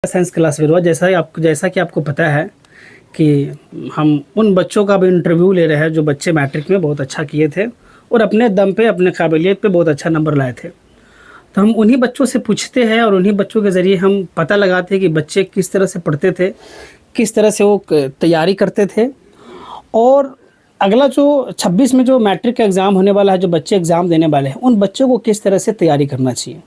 Science class में हुआ। जैसा कि आपको पता है कि हम उन बच्चों का भी इंटरव्यू ले रहे हैं जो बच्चे मैट्रिक में बहुत अच्छा किए थे और अपने दम पे अपने काबिलियत पे बहुत अच्छा नंबर लाए थे। तो हम उन्हीं बच्चों से पूछते हैं और उन्हीं बच्चों के ज़रिए हम पता लगाते हैं कि बच्चे किस तरह से पढ़ते थे, किस तरह से वो तैयारी करते थे। और अगला जो 26 में जो मैट्रिक का एग्ज़ाम होने वाला है, जो बच्चे एग्ज़ाम देने वाले हैं, उन बच्चों को किस तरह से तैयारी करना चाहिए।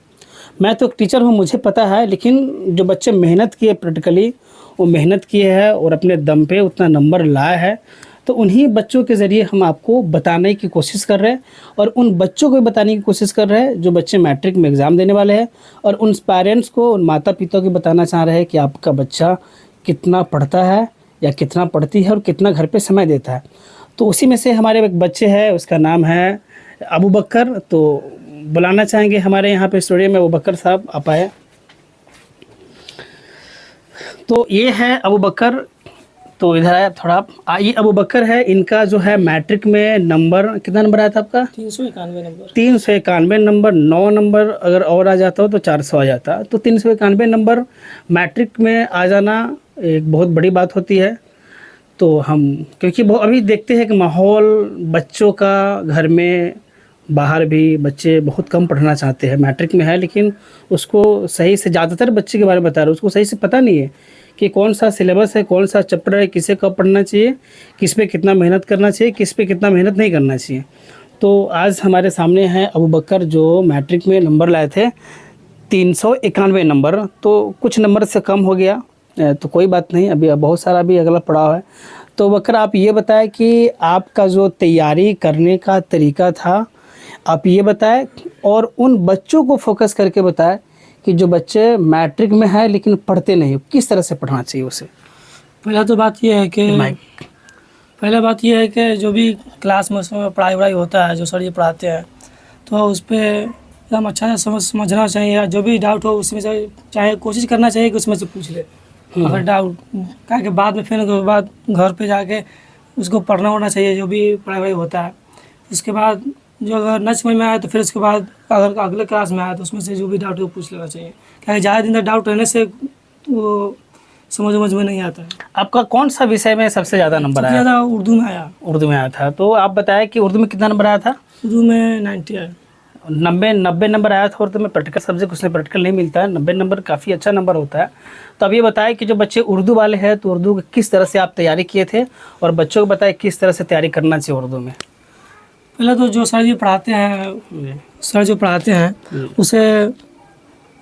मैं तो एक टीचर हूँ, मुझे पता है, लेकिन जो बच्चे मेहनत किए प्रैक्टिकली, वो मेहनत किए हैं और अपने दम पे उतना नंबर लाया है, तो उन्हीं बच्चों के ज़रिए हम आपको बताने की कोशिश कर रहे हैं और उन बच्चों को भी बताने की कोशिश कर रहे हैं जो बच्चे मैट्रिक में एग्ज़ाम देने वाले हैं, और उन पेरेंट्स को, उन माता पिता को बताना चाह रहे हैं कि आपका बच्चा कितना पढ़ता है या कितना पढ़ती है और कितना घर पे समय देता है। तो उसी में से हमारे एक बच्चे हैं, उसका नाम है अबू बकर। तो बुलाना चाहेंगे हमारे यहाँ पे स्टूडियो में, अबू बकर साहब आप आए। तो ये है अबू बकर, तो इधर आया थोड़ा। ये अबू बकर है, इनका जो है मैट्रिक में नंबर कितना नंबर आया था आपका? 391 नंबर। 391 नंबर। 9 नंबर अगर और आ जाता हो तो 400 आ जाता। तो 391 नंबर मैट्रिक में आ जाना एक बहुत बड़ी बात होती है। तो हम क्योंकि अभी देखते हैं कि माहौल बच्चों का घर में, बाहर भी बच्चे बहुत कम पढ़ना चाहते हैं। मैट्रिक में है लेकिन उसको सही से, ज़्यादातर बच्चे के बारे में बता रहे हैं, उसको सही से पता नहीं है कि कौन सा सिलेबस है, कौन सा चैप्टर है, किसे कब पढ़ना चाहिए, किस पे कितना मेहनत करना चाहिए, किस पे कितना मेहनत नहीं करना चाहिए। तो आज हमारे सामने हैं अबू बकर जो मैट्रिक में नंबर लाए थे 391 नंबर। तो कुछ नंबर से कम हो गया तो कोई बात नहीं, अभी बहुत सारा भी अगला पड़ा हुआ है। तो बकर आप ये बताएं कि आपका जो तैयारी करने का तरीका था, आप ये बताएं, और उन बच्चों को फोकस करके बताएं कि जो बच्चे मैट्रिक में है लेकिन पढ़ते नहीं, किस तरह से पढ़ना चाहिए उसे। पहला तो बात यह है कि जो भी क्लास में उसमें पढ़ाई वढ़ाई होता है, जो सर ये पढ़ाते हैं, तो उस पर एकदम अच्छा से समझना चाहिए। जो भी डाउट हो उसमें से चाहे कोशिश करना चाहिए कि उसमें से पूछ ले। अगर डाउट क्या कि बाद में फिर उसके बाद घर पे जाके उसको पढ़ना होना चाहिए, जो भी पढ़ाई वढ़ाई होता है। उसके बाद जो अगर न समझ में आए तो फिर उसके बाद अगर अगले क्लास में आए तो उसमें से जो भी डाउट है वो पूछ लेना चाहिए। क्या ज़्यादा दिन तक डाउट रहने से वो समझ में नहीं आता है। आपका कौन सा विषय में सबसे ज़्यादा नंबर आया? ज़्यादा उर्दू में आया। उर्दू में आया था। तो आप बताएं कि उर्दू में कितना नंबर आया था? उर्दू में 90 आया। 90 नंबर आया था। उर्दू में प्रैक्टिकल सब्जेक्ट उसमें प्रैक्टिकल नहीं मिलता है, 90 नंबर काफ़ी अच्छा नंबर होता है। तो अब ये बताएं कि जो बच्चे उर्दू वाले हैं तो उर्दू की किस तरह से आप तैयारी किए थे, और बच्चों को बताएं किस तरह से तैयारी करना चाहिए उर्दू में। पहले तो जो सर जी पढ़ाते हैं उसे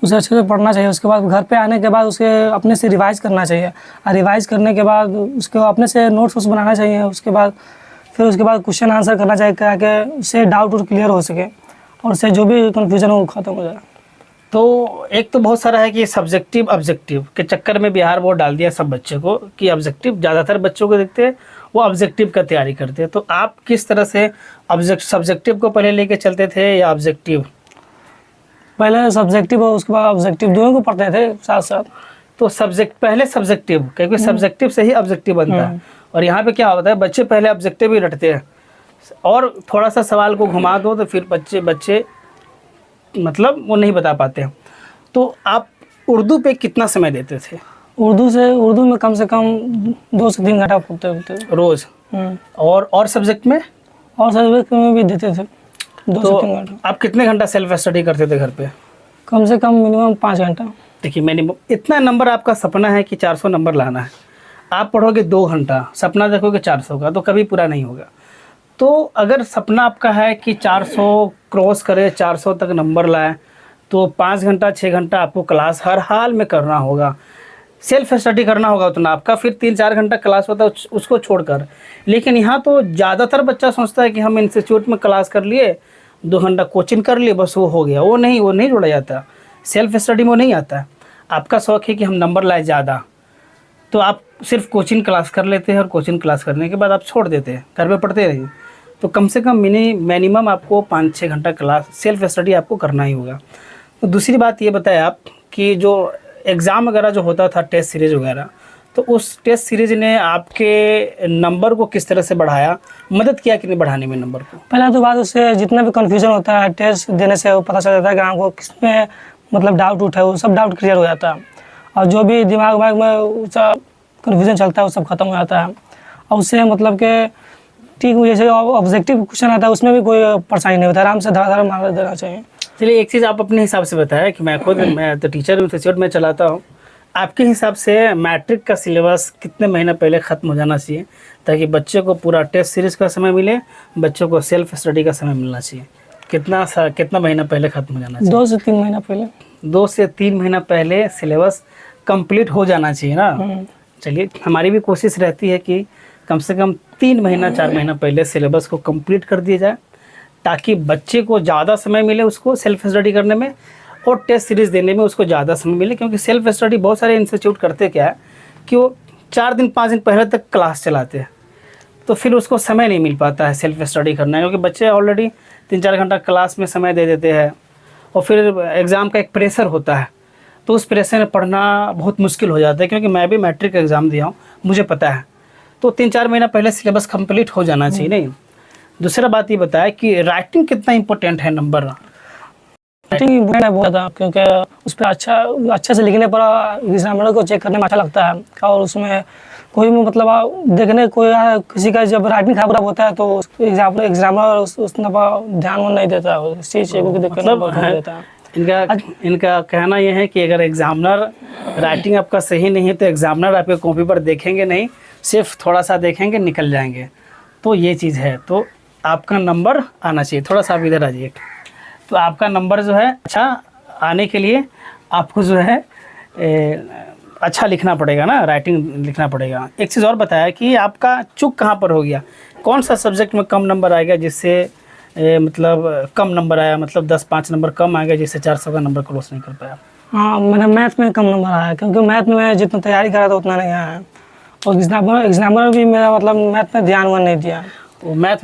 अच्छे से पढ़ना चाहिए। उसके बाद घर पे आने के बाद उसे अपने से रिवाइज़ करना चाहिए, और रिवाइज़ करने के बाद उसको अपने से नोट्स बनाना चाहिए। उसके बाद क्वेश्चन आंसर करना चाहिए ताकि उससे डाउट क्लियर हो सके और उससे जो भी कन्फ्यूजन हो ख़त्म हो जाए। तो एक तो बहुत सारा है कि सब्जेक्टिव ऑब्जेक्टिव के चक्कर में बिहार बोर्ड डाल दिया सब बच्चे को कि ऑब्जेक्टिव, ज़्यादातर बच्चों को देखते हैं वो ऑब्जेक्टिव का तैयारी करते हैं। तो आप किस तरह से सब्जेक्टिव को पहले लेके चलते थे या ऑब्जेक्टिव? पहले सब्जेक्टिव और उसके बाद ऑब्जेक्टिव दोनों को पढ़ते थे साथ साथ। तो पहले सब्जेक्टिव, क्योंकि सब्जेक्टिव से ही ऑब्जेक्टिव बनता है। और यहाँ पे क्या होता है, बच्चे पहले ऑब्जेक्टिव ही रटते हैं और थोड़ा सा सवाल को घुमा दो तो फिर बच्चे मतलब वो नहीं बता पाते हैं। तो आप उर्दू पे कितना समय देते थे? उर्दू में कम से कम 2 से 3 घंटा पढ़ते रोज़। और सब्जेक्ट में? और सब्जेक्ट में भी देते थे 2 से 3 घंटा। आप कितने घंटा सेल्फ स्टडी करते थे घर पे? कम से कम मिनिमम 5 घंटा। देखिए मिनिमम इतना नंबर आपका सपना है कि 400 नंबर लाना है, आप पढ़ोगे 2 घंटा, सपना देखोगे 400 का, तो कभी पूरा नहीं होगा। तो अगर सपना आपका है कि 400 क्रॉस करे, 400 तक नंबर लाए, तो 5 घंटा 6 घंटा आपको क्लास हर हाल में करना होगा, सेल्फ स्टडी करना होगा उतना आपका। फिर 3-4 घंटा क्लास होता है उसको छोड़कर। लेकिन यहाँ तो ज़्यादातर बच्चा सोचता है कि हम इंस्टीट्यूट में क्लास कर लिए, 2 घंटा कोचिंग कर लिए, बस वो हो गया। वो नहीं जोड़ा जाता, सेल्फ स्टडी में वो नहीं आता। आपका शौक़ है कि हम नंबर लाए ज़्यादा, तो आप सिर्फ कोचिंग क्लास कर लेते हैं और कोचिंग क्लास करने के बाद आप छोड़ देते हैं, घर पे पढ़ते नहीं। तो कम से कम मिनिमम आपको 5-6 घंटा क्लास सेल्फ स्टडी आपको करना ही होगा। तो दूसरी बात ये बताएं आप कि जो एग्ज़ाम वगैरह जो होता था, टेस्ट सीरीज़ वगैरह, तो उस टेस्ट सीरीज़ ने आपके नंबर को किस तरह से बढ़ाया, मदद किया कि नहीं बढ़ाने में नंबर को? पहला तो बात उससे जितना भी कन्फ्यूजन होता है टेस्ट देने से वो पता चल जाता है कि हमको किस में मतलब डाउट है, वो सब डाउट क्लियर हो जाता है। और जो भी दिमाग में उसका कन्फ्यूजन चलता है वो सब खत्म हो जाता है। और उससे मतलब कि ठीक जैसे ऑब्जेक्टिव क्वेश्चन आता है उसमें भी कोई परेशानी नहीं होता, आराम से धड़ाधड़ मार देना चाहिए। चलिए एक चीज़ आप अपने हिसाब से बताया कि मैं तो टीचर इंस्टीट्यूट में चलाता हूँ, आपके हिसाब से मैट्रिक का सिलेबस कितने महीना पहले ख़त्म हो जाना चाहिए ताकि बच्चे को पूरा टेस्ट सीरीज़ का समय मिले, बच्चों को सेल्फ स्टडी का समय मिलना चाहिए? कितना महीना पहले ख़त्म हो जाना चाहिए? 2 से 3 महीना पहले। 2 से 3 महीना पहले सिलेबस कंप्लीट हो जाना चाहिए ना। चलिए हमारी भी कोशिश रहती है कि कम से कम 3 महीना 4 महीना पहले सिलेबस को कंप्लीट कर दिया जाए ताकि बच्चे को ज़्यादा समय मिले उसको सेल्फ स्टडी करने में और टेस्ट सीरीज़ देने में उसको ज़्यादा समय मिले। क्योंकि सेल्फ स्टडी बहुत सारे इंस्टीट्यूट करते क्या है कि वो 4 दिन 5 दिन पहले तक क्लास चलाते हैं, तो फिर उसको समय नहीं मिल पाता है सेल्फ स्टडी करना, क्योंकि बच्चे ऑलरेडी 3-4 घंटा क्लास में समय दे देते हैं और फिर एग्ज़ाम का एक प्रेशर होता है, तो उस प्रेशर में पढ़ना बहुत मुश्किल हो जाता है। क्योंकि मैं भी मैट्रिक का एग्ज़ाम दिया हूँ, मुझे पता है। तो 3-4 महीना पहले सिलेबस कंप्लीट हो जाना चाहिए। नहीं, दूसरा बात ये बताया कि राइटिंग कितना इंपॉर्टेंट है नंबर? राइटिंग इम्पोर्टेंट है बहुत ज़्यादा, क्योंकि उस पर अच्छा से लिखने पर एग्जामिनर को चेक करने में अच्छा लगता है। और उसमें कोई भी मतलब देखने कोई किसी का जब राइटिंग खराब होता है तो एग्जामिनर उस पर ध्यान नहीं देता है, उस चीज़ को देख कर देता है। इनका कहना यह है कि अगर एग्जामिनर राइटिंग आपका सही नहीं है तो एग्जामिनर आपके कॉपी पर देखेंगे नहीं, सिर्फ थोड़ा सा देखेंगे निकल जाएंगे। तो ये चीज़ है, तो आपका नंबर आना चाहिए। थोड़ा सा आप इधर आ जाइए। तो आपका नंबर जो है अच्छा आने के लिए आपको जो है अच्छा लिखना पड़ेगा ना, राइटिंग लिखना पड़ेगा। एक चीज़ और बताया कि आपका चूक कहाँ पर हो गया, कौन सा सब्जेक्ट में कम नंबर आएगा जिससे मतलब कम नंबर आया, मतलब 10-5 नंबर कम आ गया जिससे 400 का नंबर क्रॉस नहीं कर पाया? हाँ, मैंने मैथ में कम नंबर आया, क्योंकि मैथ में मैं जितना तैयारी करा था उतना नहीं आया, और एग्जामिनर भी मेरा मतलब मैथ में ध्यान नहीं दिया। वो मैथ